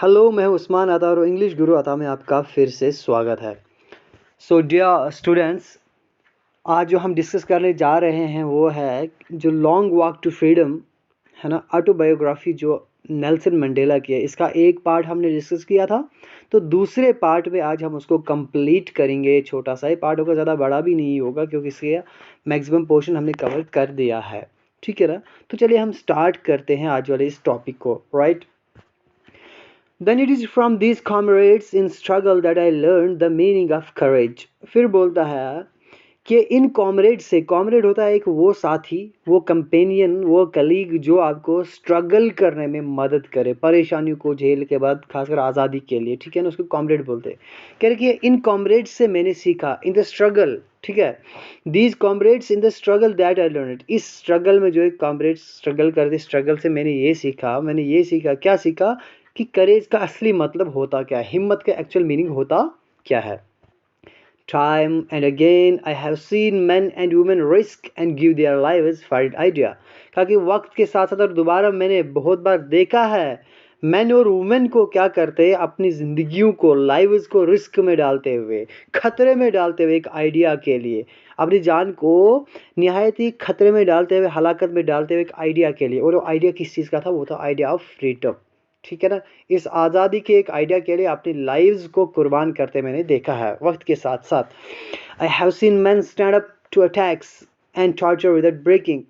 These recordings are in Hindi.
हेलो, मैं हूँ उस्मान अता और इंग्लिश गुरु अता में आपका फिर से स्वागत है। सो डियर स्टूडेंट्स, आज जो हम डिस्कस करने जा रहे हैं वो है जो लॉन्ग वॉक टू फ्रीडम है ना, ऑटोबायोग्राफी जो नेल्सन मंडेला की है। इसका एक पार्ट हमने डिस्कस किया था, तो दूसरे पार्ट में आज हम उसको कंप्लीट करेंगे। छोटा सा ही पार्ट होगा, ज़्यादा बड़ा भी नहीं होगा क्योंकि इसके मैक्सिमम पोर्शन हमने कवर कर दिया है। ठीक है ना, तो चलिए हम स्टार्ट करते हैं आज वाले इस टॉपिक को। Right, Then it is from these comrades in struggle that I learned the meaning of courage. फिर बोलता है कि इन कॉमरेड से, कॉमरेड होता है एक वो साथी, वो कंपेनियन, वो कलीग जो आपको स्ट्रगल करने में मदद करे, परेशानियों को झेल के बाद, खासकर आज़ादी के लिए। ठीक है ना, उसको कॉमरेड बोलते हैं। कह रहे कि इन कॉमरेड से मैंने सीखा, इन द स्ट्रगल। ठीक है, these comrades in the struggle that I learn. इस स्ट्रगल में जो एक कॉमरेड स्ट्रगल करते, स्ट्रगल से मैंने ये सीखा, क्या सीखा कि करेज का असली मतलब होता क्या है, हिम्मत का एक्चुअल मीनिंग होता क्या है। Time and again I have seen men and women risk and give their lives for an idea। कहा कि वक्त के साथ साथ और दोबारा मैंने बहुत बार देखा है मैन और वुमेन को क्या करते हैं, अपनी जिंदगियों को, लाइव्स को रिस्क में डालते हुए, खतरे में डालते हुए एक आइडिया के लिए, अपनी जान को निहायत ही खतरे में डालते हुए, हलाकत में डालते हुए एक आइडिया के लिए। और वो आइडिया किस चीज़ का था? वो था आइडिया ऑफ फ्रीडम। ठीक है ना, इस आज़ादी के एक आइडिया के लिए अपनी लाइव्स को कुर्बान करते मैंने देखा है वक्त के साथ साथ। I have seen man stand up to attacks and torture without breaking,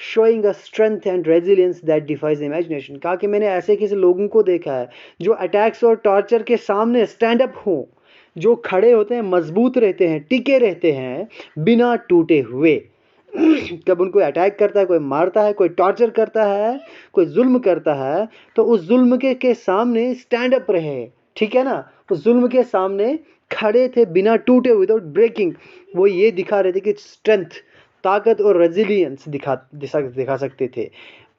showing a strength and resilience that defies imagination. कहा कि मैंने ऐसे किसी लोगों को देखा है जो अटैक्स और टॉर्चर के सामने स्टैंड अप हों, जो खड़े होते हैं, मजबूत रहते हैं, टिके रहते हैं बिना टूटे हुए। जब उनको अटैक करता है, कोई मारता है, कोई टॉर्चर करता है, कोई जुल्म करता है, तो उस जुल्म के सामने स्टैंड अप रहे। ठीक है ना, उस जुल्म के सामने खड़े थे बिना टूटे, विदाउट ब्रेकिंग। वो ये दिखा रहे थे कि स्ट्रेंथ, ताकत और रेजिलियंस दिखा सकते थे।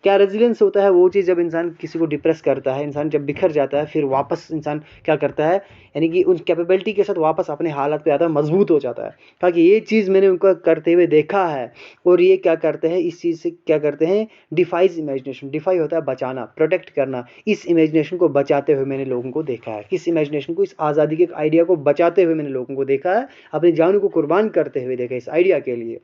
क्या रेजिलियंस होता है? वो चीज़ जब इंसान किसी को डिप्रेस करता है, इंसान जब बिखर जाता है, फिर वापस इंसान क्या करता है, यानी कि उन कैपेबिलिटी के साथ वापस अपने हालात पे आता है, मजबूत हो जाता है। कहा कि ये चीज़ मैंने उनको करते हुए देखा है। और ये क्या करते हैं, इस चीज़ से क्या करते हैं, डिफाइज इमेजिनेशन। डिफाई होता है बचाना, प्रोटेक्ट करना। इस इमेजिनेशन को बचाते हुए मैंने लोगों को देखा है। किस इमेजिनेशन को? इस आज़ादी के एक आइडिया को बचाते हुए मैंने लोगों को देखा है, अपनी जान को कुर्बान करते हुए देखा इस आइडिया के लिए।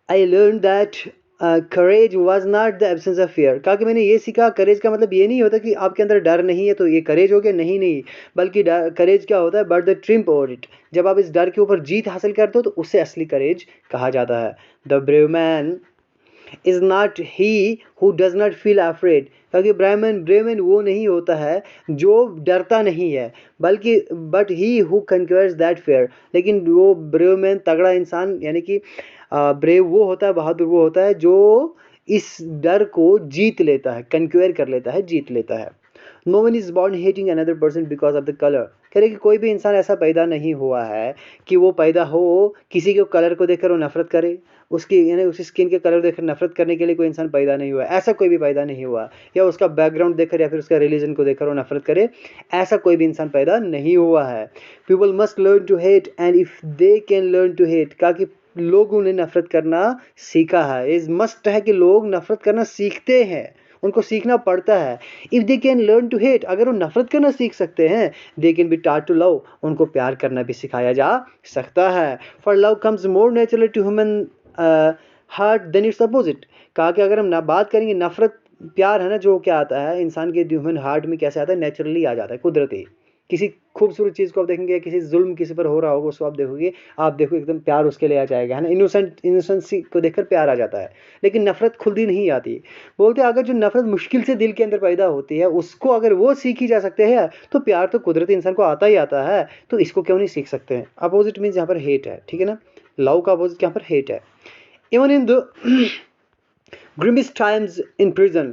I learn that courage was not the absence of fear. कहा कि मैंने ये सीखा, करेज का मतलब ये नहीं होता कि आपके अंदर डर नहीं है तो ये करेज हो गया, नहीं, बल्कि करेज क्या होता है? But the triumph over it. जब आप इस डर के ऊपर जीत हासिल करते हो तो उससे असली करेज कहा जाता है। The brave man is not he who does not feel afraid. क्योंकि ब्रेवमैन वो नहीं होता है जो डरता नहीं है, बल्कि but he who conquers that fear. लेकिन वो ब्रेवमैन, तगड़ा इंसान, यानी कि ब्रेव वो होता है, बहादुर वो होता है जो इस डर को जीत लेता है, कन्क्वेयर कर लेता है, जीत लेता है। No one is born hating another person because of the colour. कह रहे कि कोई भी इंसान ऐसा पैदा नहीं हुआ है कि वो पैदा हो किसी के कलर को देखकर वो नफरत करे, उसकी यानी उसकी स्किन के कलर देखकर नफरत करने के लिए कोई इंसान पैदा नहीं हुआ, ऐसा कोई भी पैदा नहीं हुआ। या उसका बैकग्राउंड देखकर या फिर उसका रिलीजन को देखकर वो नफरत करे, ऐसा कोई भी इंसान पैदा नहीं हुआ है। People must learn to hate and if they can learn to hate. कहा कि लोगों ने नफरत करना सीखा है। इज मस्ट है कि लोग नफरत करना सीखते हैं, उनको सीखना पड़ता है। If they can learn to hate, अगर वो नफरत करना सीख सकते हैं, they can be taught to love, उनको प्यार करना भी सिखाया जा सकता है। For love comes more naturally to human heart than its opposite. कहा कि अगर हम बात करेंगे नफरत, प्यार है ना, जो क्या आता है इंसान के ह्यूमन हार्ट में, कैसे आता है? नेचुरली आ जाता है, कुदरती। किसी खूबसूरत चीज़ को आप देखेंगे, किसी जुल्म किसी पर हो रहा होगा, उसको आप देखोगे, आप देखो एकदम प्यार उसके लिए आ जाएगा, है ना। इनोसेंसी को देखकर प्यार आ जाता है, लेकिन नफरत खुद ही नहीं आती। बोलते हैं अगर जो नफरत मुश्किल से दिल के अंदर पैदा होती है, उसको अगर वो सीखी जा सकते हैं, तो प्यार तो कुदरती इंसान को आता ही आता है, तो इसको क्यों नहीं सीख सकते हैं? अपोजिट मीन्स यहाँ पर हेट है, ठीक है ना। लव का अपोजिट यहाँ पर हेट है। Even in the grimmest times in prison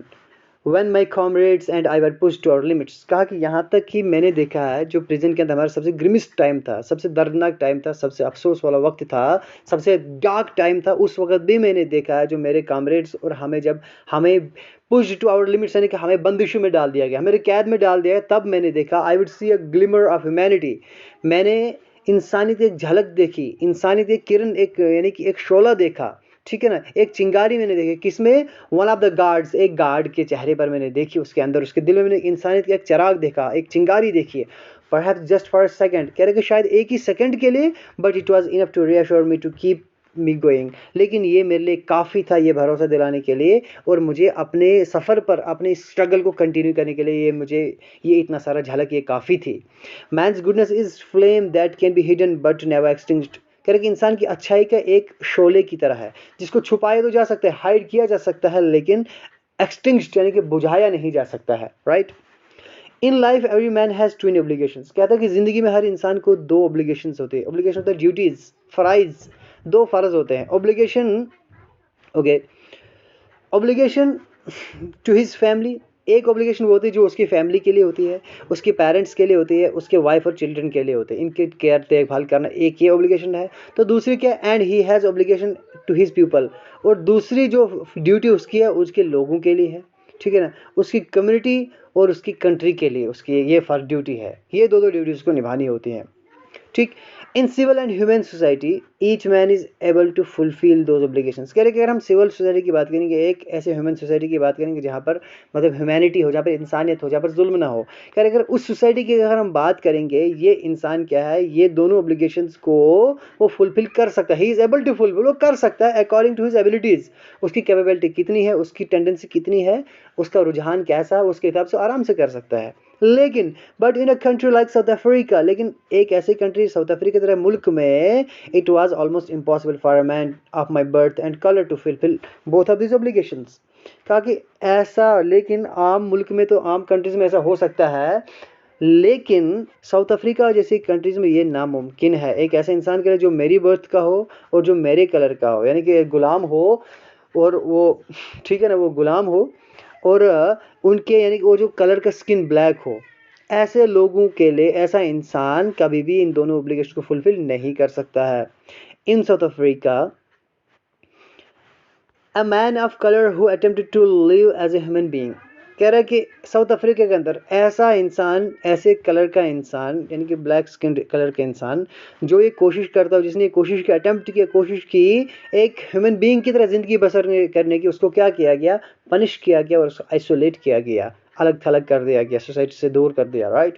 when my comrades and I were pushed to our limits। कहा कि यहाँ तक कि मैंने देखा है जो प्रिजन के अंदर हमारा सबसे ग्रिमिस्ट टाइम था, सबसे दर्दनाक टाइम था, सबसे अफसोस वाला वक्त था, सबसे डार्क टाइम था, उस वक्त भी मैंने देखा है जो मेरे कॉमरेड्स और हमें, जब हमें पुश टू आवर लिमिट्स, यानी कि हमें बंदिशों में डाल दिया गया, मेरे कैद में डाल दिया गया, तब मैंने देखा I would see a glimmer of humanity. मैंने इंसानियत एक झलक देखी, इंसानियत एक किरण, एक यानी कि एक शोला देखा, ठीक है ना। एक चिंगारी मैंने देखी, किसमें? वन ऑफ द गार्ड्स, एक गार्ड के चेहरे पर मैंने देखी, उसके अंदर, उसके दिल में मैंने इंसानियत का एक चिराग देखा, एक चिंगारी देखी है। Perhaps just for a second, कह रहे कि शायद एक ही सेकंड के लिए, but it was enough to reassure me to keep me going. लेकिन ये मेरे लिए काफ़ी था, ये भरोसा दिलाने के लिए, और मुझे अपने सफ़र पर, अपने स्ट्रगल को कंटिन्यू करने के लिए, ये मुझे, ये इतना सारा झलक ये काफ़ी थी। Man's goodness is flame that can be hidden but never extinguished. कह रहे कि इंसान की अच्छाई का एक शोले की तरह है, जिसको छुपाया तो जा सकता है, हाइड किया जा सकता है, लेकिन एक्सटिंग्विश्ड यानी कि बुझाया नहीं जा सकता है, right. In life every man has twin obligations. कहता है कि ज़िंदगी में हर इंसान को दो ऑब्लिगेशंस होते हैं। ऑब्लिगेशन होता है ड्यूटीज़, फ़राइज़, दो फ़र्ज़ होते हैं। Obligation, okay, obligation to his family, एक ऑब्लिगेशन वो होती है जो उसकी फैमिली के लिए होती है, उसके पेरेंट्स के लिए होती है, उसके वाइफ और चिल्ड्रन के लिए होते हैं, इनके केयर देखभाल करना, एक ये ऑब्लिगेशन है। तो दूसरी क्या? And he has obligation to his people, और दूसरी जो ड्यूटी उसकी है उसके लोगों के लिए है, ठीक है ना, उसकी कम्युनिटी और उसकी कंट्री के लिए उसकी ये फर्स्ट ड्यूटी है। ये दो ड्यूटी उसको निभानी होती हैं, ठीक। In civil and human society each man is able to fulfil those obligations. कह रहे कि अगर हम सिविल सोसाइटी की बात करेंगे, एक ऐसे ह्यूमन सोसाइटी की बात करेंगे जहाँ पर मतलब ह्यूमैनिटी हो, जहाँ पर इंसानियत हो, जहाँ पर जुल्म ना हो, कह रहे अगर उस सोसाइटी की अगर हम बात करेंगे, ये इंसान क्या है, ये दोनों ऑब्लिगेशंस को वो फुलफिल कर सकता है। He is able to fulfil, वो कर सकता है अकॉर्डिंग टू हिज एबिलिटीज़। उसकी कैपेबिलिटी कितनी है, उसकी टेंडेंसी कितनी है, उसका रुझान कैसा है, उसके हिसाब से आराम से कर सकता है। लेकिन but in a country like south Africa, लेकिन एक ऐसी कंट्री साउथ अफ्रीका की तरह मुल्क में, it was almost impossible for a man of my birth and colour to fulfil both of this obligations. कहा कि ऐसा, लेकिन आम मुल्क में तो, आम कंट्रीज में ऐसा हो सकता है, लेकिन साउथ अफ्रीका जैसी कंट्रीज में ये नामुमकिन है, एक ऐसे इंसान के लिए जो मेरी बर्थ का हो और जो मेरे कलर का हो, यानी कि गुलाम हो, और वो, ठीक है ना, वो गुलाम हो, और उनके यानी कि वो जो कलर का स्किन ब्लैक हो, ऐसे लोगों के लिए ऐसा इंसान कभी भी इन दोनों ऑब्लिगेशन को फुलफिल नहीं कर सकता है। In South Africa a man of colour who attempted to live as a human being, कह रहा है कि साउथ अफ्रीका के अंदर ऐसा इंसान, ऐसे कलर का इंसान, यानी कि ब्लैक स्किन कलर का इंसान, जो ये कोशिश करता हो, जिसने ये कोशिश की, अटेम्प्ट किया, कोशिश की एक ह्यूमन बीइंग की तरह ज़िंदगी बसर करने की, उसको क्या किया गया? पनिश किया गया और आइसोलेट किया गया, अलग थलग कर दिया गया, सोसाइटी से दूर कर दिया, right.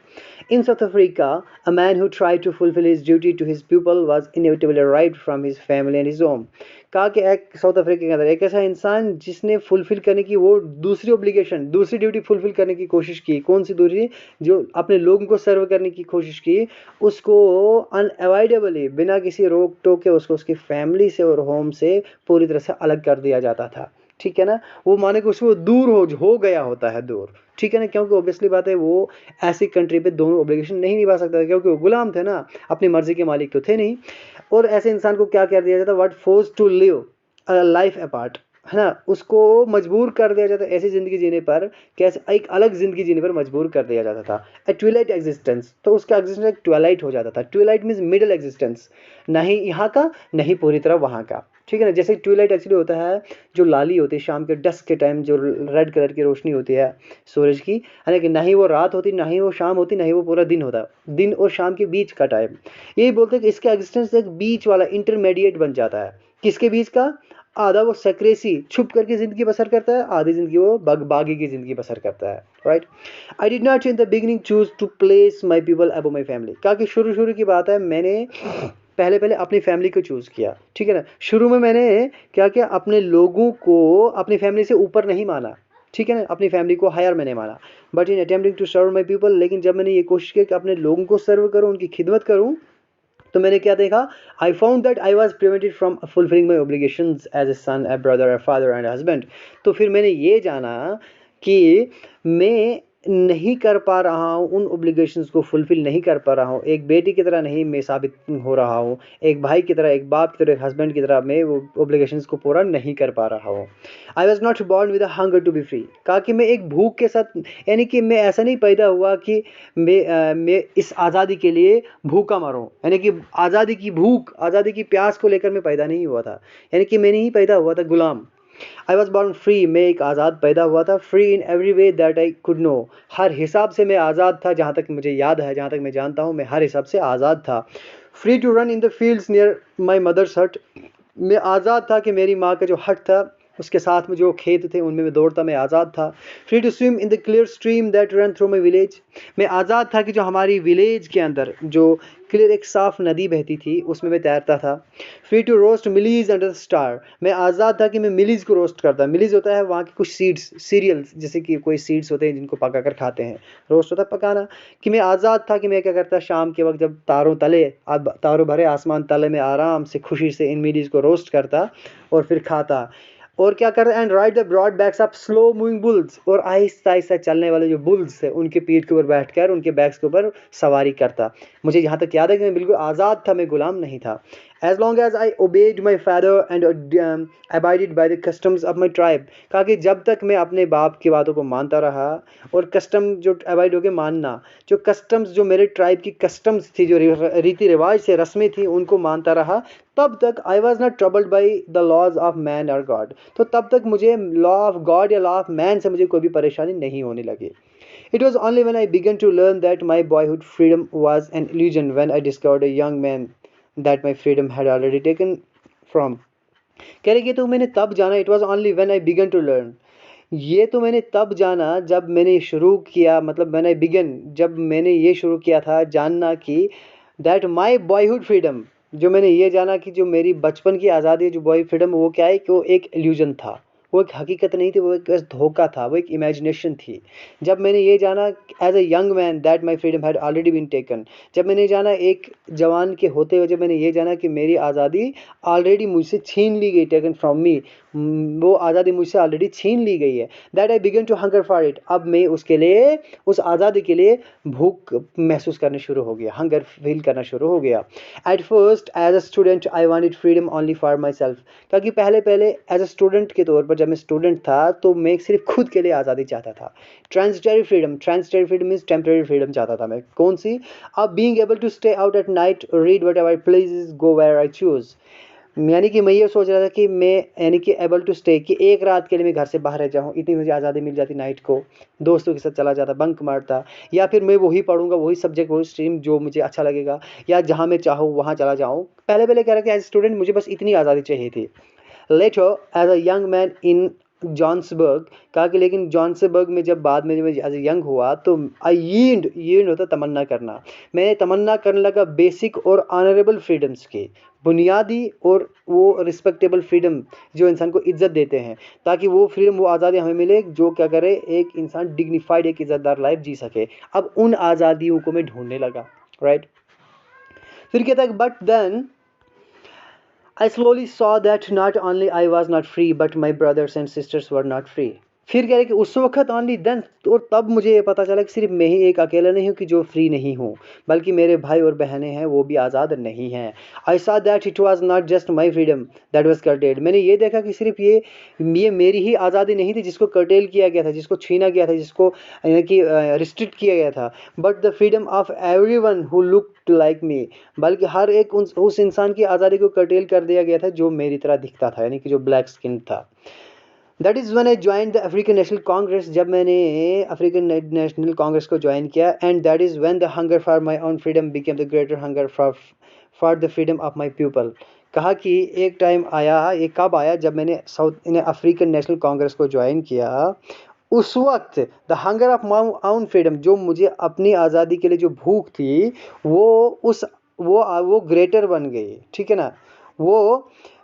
In South Africa a man who try to fulfil his duty to his people was inevitably right from his family and his home. कहा कि एक साउथ अफ्रीका के अंदर एक ऐसा इंसान जिसने फुलफिल करने की वो दूसरी ऑब्लिगेशन, दूसरी ड्यूटी फुलफिल करने की कोशिश की, कौन सी दूसरी? जो अपने लोगों को सर्व करने की कोशिश की, उसको अनअवॉइडेबली, बिना किसी रोक टोक के, उसको उसकी फैमिली से और होम से पूरी तरह से अलग कर दिया जाता था, ठीक है ना। वो माने कि उसको दूर हो गया होता है, दूर, ठीक है ना, क्योंकि ऑब्वियसली बात है वो ऐसी कंट्री पे दोनों ऑब्लिगेशन नहीं निभा सकता था, क्योंकि वो गुलाम थे ना, अपनी मर्जी के मालिक तो थे नहीं। और ऐसे इंसान को क्या कर दिया जाता? What force to live a life apart, है ना, उसको मजबूर कर दिया जाता ऐसी ज़िंदगी जीने पर, कैसे एक अलग ज़िंदगी जीने पर मजबूर कर दिया जाता था। ए ट्विलाइट एग्जिस्टेंस, तो उसका एग्जिस्टेंस एक ट्विलाइट हो जाता था। ट्विलाइट मीन्स मिडिल एग्जिस्टेंस, नहीं यहाँ का नहीं पूरी तरह वहाँ का, ठीक है ना। जैसे ट्विलाइट एक्चुअली होता है जो लाली होती है शाम के डस्क के टाइम, जो रेड कलर की रोशनी होती है सूरज की, है ना, कि ना ही वो रात होती, ना ही वो शाम होती, ना ही वो पूरा दिन होता, दिन और शाम के बीच का टाइम। यही बोलते हैं कि इसका एग्जिस्टेंस एक बीच वाला इंटरमीडिएट बन जाता है। किसके बीच का? आधा वो सक्रेसी छुप करके ज़िंदगी बसर करता है, आधी ज़िंदगी वो बागी की ज़िंदगी बसर करता है, right. I did not in the beginning choose to place my people above my family. कहा कि शुरू की बात है, मैंने पहले अपनी फैमिली को चूज़ किया, ठीक है ना। शुरू में मैंने क्या किया? अपने लोगों को अपनी फैमिली से ऊपर नहीं माना, ठीक है ना, अपनी फैमिली को हायर मैंने माना। But in attempting to serve my people, लेकिन जब मैंने ये कोशिश की कि अपने लोगों को सर्व करूँ, उनकी खिदमत करूँ, तो मैंने क्या देखा? I found that I was prevented from fulfilling my obligations as a son, a brother, a father and husband. तो फिर मैंने ये जाना कि मैं नहीं कर पा रहा हूँ, उन ऑब्लिगेशंस को फुलफिल नहीं कर पा रहा हूँ, एक बेटी की तरह नहीं मैं साबित हो रहा हूँ, एक भाई की तरह, एक बाप की तरह, एक हस्बैंड की तरह मैं वो ऑब्लिगेशंस को पूरा नहीं कर पा रहा हूँ। I was not born with a hunger to be free. कहा कि मैं एक भूख के साथ, यानी कि मैं ऐसा नहीं पैदा हुआ कि मैं इस आज़ादी के लिए भूखा मरूं, यानी कि आज़ादी की भूख, आज़ादी की प्यास को लेकर मैं पैदा नहीं हुआ था, यानी कि मैं नहीं पैदा हुआ था गुलाम। आई वॉज बॉर्न फ्री, मैं एक आज़ाद पैदा हुआ था। Free in every way that I could know, हर हिसाब से मैं आज़ाद था, जहाँ तक मुझे याद है, जहाँ तक मैं जानता हूँ, मैं हर हिसाब से आज़ाद था। Free to run in the fields near my mother's hut, मैं आज़ाद था कि मेरी माँ का जो हट था उसके साथ में जो खेत थे उनमें मैं दौड़ता, मैं आज़ाद था। Free to swim in the clear stream that run through my village. मैं आज़ाद था कि जो हमारी विलेज के अंदर जो क्लियर एक साफ नदी बहती थी उसमें मैं तैरता था। Free to roast mealies under the star. मैं आज़ाद था कि मैं मिलीज को रोस्ट करता। मिलीज होता है वहाँ की कुछ सीड्स, सीरियल्स, जैसे कि कोई सीड्स होते हैं जिनको पका कर खाते हैं, रोस्ट होता है पकाना। कि मैं आज़ाद था कि मैं क्या करता, शाम के वक्त जब तारों तले, अब तारों भरे आसमान तले में आराम से खुशी से इन मिलीज को रोस्ट करता और फिर खाता। और क्या करता, and ride the broad backs of slow moving bulls. और आहिस्ता आहिस्ता चलने वाले जो बुल्स है उनके पीठ के ऊपर बैठकर उनके बैक्स के ऊपर सवारी करता। मुझे यहाँ तक याद है कि मैं बिल्कुल आज़ाद था, मैं गुलाम नहीं था। As long as I obeyed my father and abided by the customs of my tribe. कहा कि जब तक मैं अपने बाप की बातों को मानता रहा, और कस्टम जो अबाइड हो के मानना, जो कस्टम्स जो मेरे ट्राइब की कस्टम्स थी, जो रीति रिवाज से रस्में थी, उनको मानता रहा, तब तक I was not troubled by the laws of man और गॉड। तो तब तक मुझे लॉ ऑफ गॉड या लॉ ऑफ मैन से मुझे कोई भी परेशानी नहीं होने लगी। It was only when I began to learn that my boyhood freedom was an illusion when I discovered a young man that my freedom had already taken from. कह रहे कि तो मैंने तब जाना, it was only when I began to learn, ये तो मैंने तब जाना जब मैंने शुरू किया, मतलब मैंने बिगन, जब मैंने ये शुरू किया था जानना कि दैट माई बॉयहुड फ्रीडम, जो मैंने ये जाना कि जो मेरी बचपन की आज़ादी, जो बॉय फ्रीडम, वो क्या है कि वो एक इल्यूजन था, वो एक हकीकत नहीं थी, वो एक बस धोखा था, वो एक इमेजिनेशन थी। जब मैंने ये जाना as a young man that my freedom had already been taken, जब मैंने जाना एक जवान के होते हुए, जब मैंने ये जाना कि मेरी आज़ादी ऑलरेडी मुझसे छीन ली गई, टेकन फ्रॉम मी, वो आज़ादी मुझसे ऑलरेडी छीन ली गई है। That I began to hunger for it, अब मैं उसके लिए, उस आज़ादी के लिए भूख महसूस करने शुरू हो गया, हंगर फील करना शुरू हो गया। At first as a student I wanted freedom only for myself, क्योंकि पहले पहले एज अ स्टूडेंट के तौर पर जब मैं स्टूडेंट था तो मैं सिर्फ खुद के लिए आज़ादी चाहता था। Transitory freedom, transitory freedom means temporary freedom चाहता था मैं। कौन सी? अब being able to stay out at night, read whatever please, go where I choose. यानी कि मैं ये सोच रहा था कि मैं, यानी कि एबल टू स्टे, कि एक रात के लिए मैं घर से बाहर रह जाऊँ, इतनी मुझे आज़ादी मिल जाती, नाइट को दोस्तों के साथ चला जाता, बंक मारता, या फिर मैं वही पढ़ूंगा, वही सब्जेक्ट, वही स्ट्रीम जो मुझे अच्छा लगेगा, या जहाँ मैं चाहूँ वहाँ चला जाऊँ। पहले पहले कह रहा कि एज स्टूडेंट मुझे बस इतनी आज़ादी चाहिए थी। Later as a young man in Johannesburg, कहा कि लेकिन जॉन्सबर्ग में जब बाद में जब एज ए यंग हुआ तो आई यील्ड होता तमन्ना करना, मैं तमन्ना करने लगा बेसिक और ऑनरेबल फ्रीडम्स की, बुनियादी और वो रिस्पेक्टेबल फ्रीडम जो इंसान को इज्जत देते हैं, ताकि वो फ्रीडम, वो आज़ादी हमें मिले जो क्या करे, एक इंसान डिग्निफाइड, एक इज्जतदार लाइफ जी सके। अब उन आज़ादियों को मैं ढूंढने लगा, राइट। फिर कहता है but then I slowly saw that not only I was not free, but my brothers and sisters were not free. फिर कह रहे कि उस वक्त ओनली देन, और तब मुझे ये पता चला कि सिर्फ मैं ही एक अकेला नहीं हूँ कि जो फ्री नहीं हूँ, बल्कि मेरे भाई और बहनें हैं वो भी आज़ाद नहीं हैं। आई सा that it was not just my freedom that was curtailed. मैंने ये देखा कि सिर्फ ये मेरी ही आज़ादी नहीं थी जिसको कर्टेल किया गया था, जिसको छीना गया था, जिसको यानी कि रिस्ट्रिक्ट किया गया था, but the freedom of every one who look like me, बल्कि हर एक उस इंसान की आज़ादी को कर्टेल कर दिया गया था जो मेरी तरह दिखता था, यानी कि जो ब्लैक स्किन था। That is one I join the African national Congress, जब मैंने अफ्रीकन नेशनल कांग्रेस को ज्वाइन किया। And that is when the hunger for my own freedom became the greater hunger for the freedom of my people. कहा कि एक टाइम आया, ये कब आया, जब मैंने साउथ इन अफ्रीकन नेशनल कांग्रेस को ज्वाइन किया, उस वक्त the hunger of my own freedom, जो मुझे अपनी आज़ादी के लिए जो भूख थी, वो उस वो ग्रेटर बन गई, ठीक है ना, वो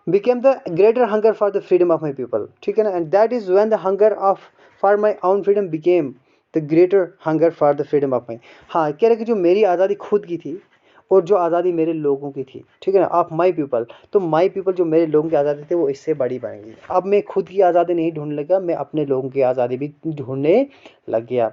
became the greater hunger for the freedom of my people, ठीक है ना। and that is when the hunger of for my own freedom became the greater hunger for the freedom of my, हाँ कह रहे कि जो मेरी आज़ादी खुद की थी और जो आज़ादी मेरे लोगों की थी, ठीक है ना, ऑफ माई पीपल, तो माई पीपल जो मेरे लोगों की आज़ादी थी वो इससे बड़ी बन गई। अब मैं खुद की आज़ादी नहीं ढूंढने लगा, मैं अपने लोगों की आज़ादी भी ढूंढने लग गया।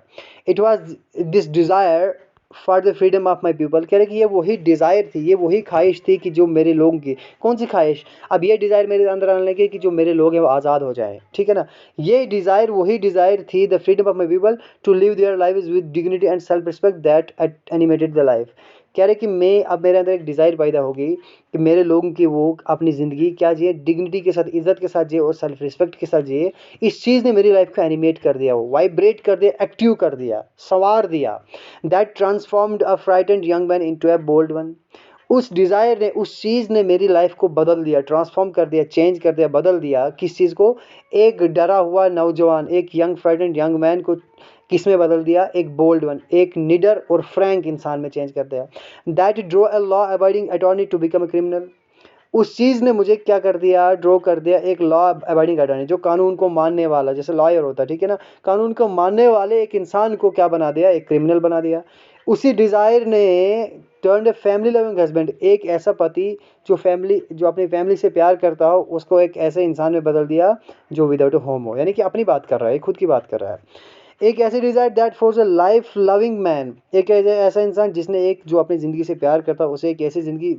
It was this desire for the freedom of my people, कह रहे कि ये वही डिज़ायर थी, ये वही ख्वाहिश थी कि जो मेरे लोगों की, कौन सी ख्वाहिश, अब ये डिज़ायर मेरे अंदर आने लगे कि जो मेरे लोग हैं वो आज़ाद हो जाए, ठीक है ना। ये डिज़ायर वही डिज़ायर थी, the freedom of my people to live their life with dignity and self respect that animated the life. कह रहे कि मैं, अब मेरे अंदर एक डिज़ायर पैदा होगी कि मेरे लोगों की वो अपनी ज़िंदगी क्या जिए, डिग्निटी के साथ, इज़्ज़त के साथ जिए और सेल्फ रिस्पेक्ट के साथ जिए। इस चीज़ ने मेरी लाइफ को एनिमेट कर दिया, वो वाइब्रेट कर दिया, एक्टिव कर दिया, संवार दिया। That transformed a frightened young man into a bold one. उस डिज़ायर ने, उस चीज़ ने मेरी लाइफ को बदल दिया, ट्रांसफॉर्म कर दिया, चेंज कर दिया, बदल दिया। किस चीज़ को? एक डरा हुआ नौजवान, एक यंग फ्रेंड यंग मैन को किस में बदल दिया? एक बोल्ड वन, एक निडर और फ्रैंक इंसान में चेंज कर दिया। That drove a law abiding attorney to become a criminal. उस चीज़ ने मुझे क्या कर दिया? ड्रॉ कर दिया एक लॉ अबाइडिंग अटॉर्नी, जो कानून को मानने वाला, जैसे लॉयर होता है, ठीक है ना, कानून को मानने वाले एक इंसान को क्या बना दिया? एक क्रिमिनल बना दिया। उसी डिज़ायर ने turn a family loving husband, एक ऐसा पति जो अपनी फैमिली से प्यार करता हो, उसको एक ऐसे इंसान में बदल दिया जो विदाउट अ होम हो। यानी कि अपनी बात कर रहा है, खुद की बात कर रहा है। एक ऐसी desire that force a life loving man, एक ऐसा इंसान जिसने एक जो अपनी ज़िंदगी से प्यार करता है उसे एक ऐसी ज़िंदगी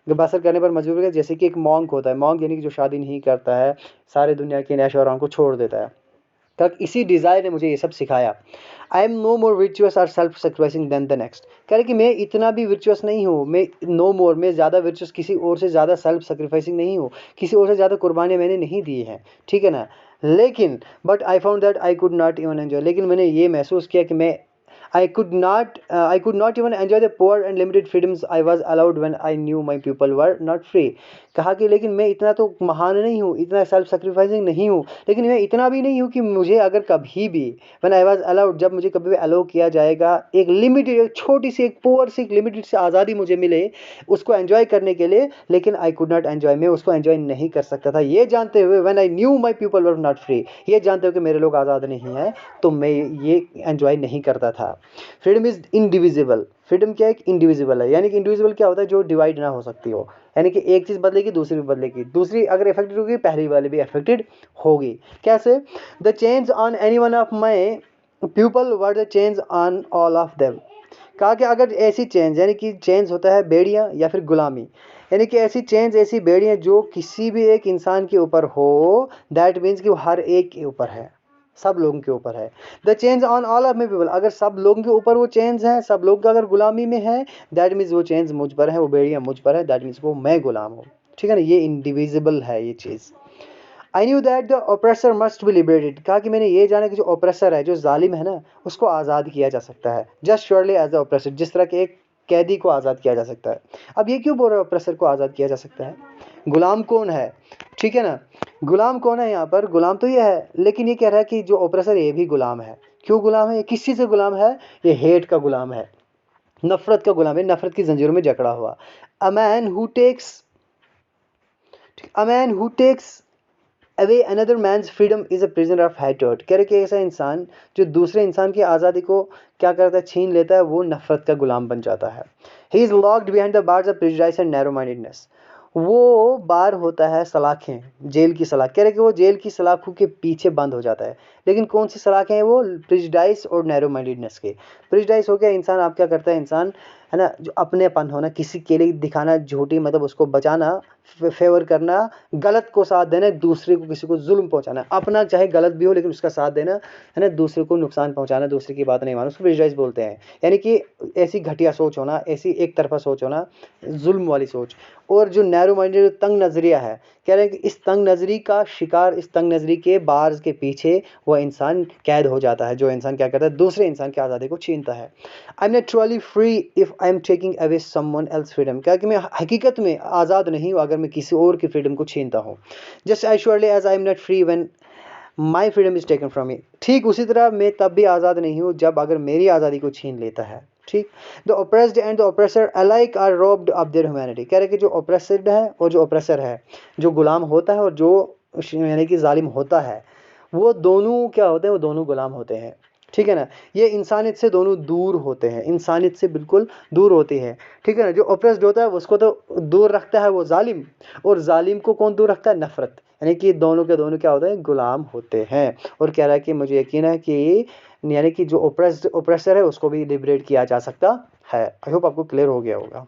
बसर करने पर मजबूर किया, जैसे कि एक मॉन्क होता है। मॉन्क यानी कि जो शादी नहीं करता है, सारे दुनिया के ऐशो आराम को छोड़ देता है। तक इसी डिज़ायर ने मुझे ये सब सिखाया। आई एम नो मोर विर्चुअस और सेल्फ सेक्रिफाइसिंग देन द नेक्स्ट। कह रहे कि मैं इतना भी विर्चुअस नहीं हूँ, मैं ज़्यादा विर्चुअस, किसी और से ज़्यादा सेल्फ सेक्रीफाइसिंग नहीं हूँ, किसी और से ज़्यादा कुर्बानियाँ मैंने नहीं दी हैं, ठीक है ना। लेकिन but I found that I could not even enjoy, लेकिन मैंने ये महसूस किया कि मैं I could not even enjoy the poor and limited freedoms I was allowed when I knew my people were not free। कहा कि लेकिन मैं इतना तो महान नहीं हूँ, इतना सेल्फ सेक्रीफाइसिंग नहीं हूँ, लेकिन मैं इतना भी नहीं हूँ कि मुझे अगर कभी भी when I was allowed, जब मुझे कभी भी अलाउ किया जाएगा, एक लिमिटेड, एक छोटी सी, एक पुअर सी, एक लिमिटेड सी आज़ादी मुझे मिले उसको एंजॉय करने के लिए, लेकिन आई कुड नॉट एंजॉय, मैं उसको एंजॉय नहीं कर सकता था। ये जानते हुए when I knew my people were not free, ये जानते हुए कि मेरे लोग आज़ाद नहीं हैं, तो मैं ये एंजॉय नहीं करता था। Freedom is indivisible. फ्रीडम क्या है? इनडिविजिबल है, यानी कि इनडिविजिबल क्या होता है? जो डिवाइड ना हो सकती हो, यानी कि एक चीज़ बदलेगी दूसरी भी बदलेगी, दूसरी अगर इफेक्टेड होगी पहली वाली भी इफेक्टेड होगी। कैसे? The change on any one of my people were the change on all of them. कहा कि अगर ऐसी चेंज, यानी कि चेंज होता है बेड़ियाँ या फिर गुलामी, यानी कि ऐसी चेंज, ऐसी बेड़ियाँ जो किसी भी एक इंसान के ऊपर हो, दैट मीन्स कि वो हर एक के ऊपर है, सब लोगों के ऊपर है। The change on all of me people, अगर सब लोगों के ऊपर वो चेंज है, सब लोग अगर गुलामी में है, दैट मीन्स वो चेंज मुझ पर है, वो बेड़ियाँ मुझ पर है, दैट मीन्स वो मैं गुलाम हूँ, ठीक है ना। ये इंडिविजिबल है ये चीज़। I knew that the oppressor must be liberated. कहा कि मैंने ये जाना कि जो ओप्रेसर है, जो जालिम है ना, उसको आज़ाद किया जा सकता है, just surely as the oppressor, जिस तरह के एक कैदी को आज़ाद किया जा सकता है। अब ये क्यों बोल रहे हैं ओप्रेसर को आज़ाद किया जा सकता है? गुलाम कौन है, ठीक है ना, गुलाम कौन है यहाँ पर? गुलाम तो ये है, लेकिन ये कह रहा है कि जो ओप्रेसर है ये भी गुलाम है। क्यों गुलाम है? ये किस चीज़ से गुलाम है? ये हेट का गुलाम है, नफरत का गुलाम है, नफरत की जंजीरों में जकड़ा हुआ। A man who takes away another man's freedom is a prisoner of hatred. कह रहे कि ऐसा इंसान जो दूसरे इंसान की आज़ादी को क्या करता है? छीन लेता है, वो नफरत का गुलाम बन जाता है। He is locked behind the bars of prejudice and narrow mindedness. वो बार होता है सलाखें, जेल की सलाख। कह रहे कि वो जेल की सलाखों के पीछे बंद हो जाता है, लेकिन कौन सी सलाखें हैं वो? प्रेजुडिस और नैरो माइंडेडनेस के। प्रेजुडिस हो गया इंसान, आप क्या करता है इंसान, है ना, जो अपनेपन होना, किसी के लिए दिखाना, झूठी मतलब उसको बचाना, फेवर करना, गलत को साथ देना, दूसरे को, किसी को जुल्म पहुंचाना, अपना चाहे गलत भी हो लेकिन उसका साथ देना, है ना, दूसरे को नुकसान पहुंचाना, दूसरे की बात नहीं मानना, उसको प्रेजुडिस बोलते हैं। यानी कि ऐसी घटिया सोच होना, ऐसी एक तरफा सोच होना, जुल्म वाली सोच। और जो नैरो माइंडेड, तंग नजरिया है, कह रहे हैं कि इस तंग नजरी का शिकार, इस तंग नजरी के बार्स के पीछे वह इंसान कैद हो जाता है, जो इंसान क्या करता है? दूसरे इंसान की आज़ादी को छीनता है। आई am not truly free if I am taking away someone else freedom. क्या कि मैं हकीकत में आज़ाद नहीं हूँ अगर मैं किसी और की फ्रीडम को छीनता हूँ। Just as surely as I am not free when my freedom is taken from me. ठीक उसी तरह मैं तब भी आज़ाद नहीं हूँ जब अगर मेरी आज़ादी को छीन लेता है, ठीक। The oppressed and the oppressor alike are robbed of their humanity. कह रहे कि जो ओप्रेस्ड है और जो ओप्रेसर है, जो गुलाम होता है और जो यानी कि जालिम होता है, वो दोनों क्या होते हैं? वो दोनों गुलाम होते हैं, ठीक है ना। ये इंसानियत से दोनों दूर होते हैं, इंसानियत से बिल्कुल दूर होती है, ठीक है ना। जो ओप्रेस्ड होता है उसको तो दूर रखता है वो जालिम, और जालिम को कौन दूर रखता है? नफरत। यानी कि दोनों के दोनों क्या होते हैं? गुलाम होते हैं। और कह रहा है कि मुझे यकीन है कि यानी कि जो ओप्रेसर है उसको भी लिबरेट किया जा सकता है। आई होप आपको क्लियर हो गया होगा।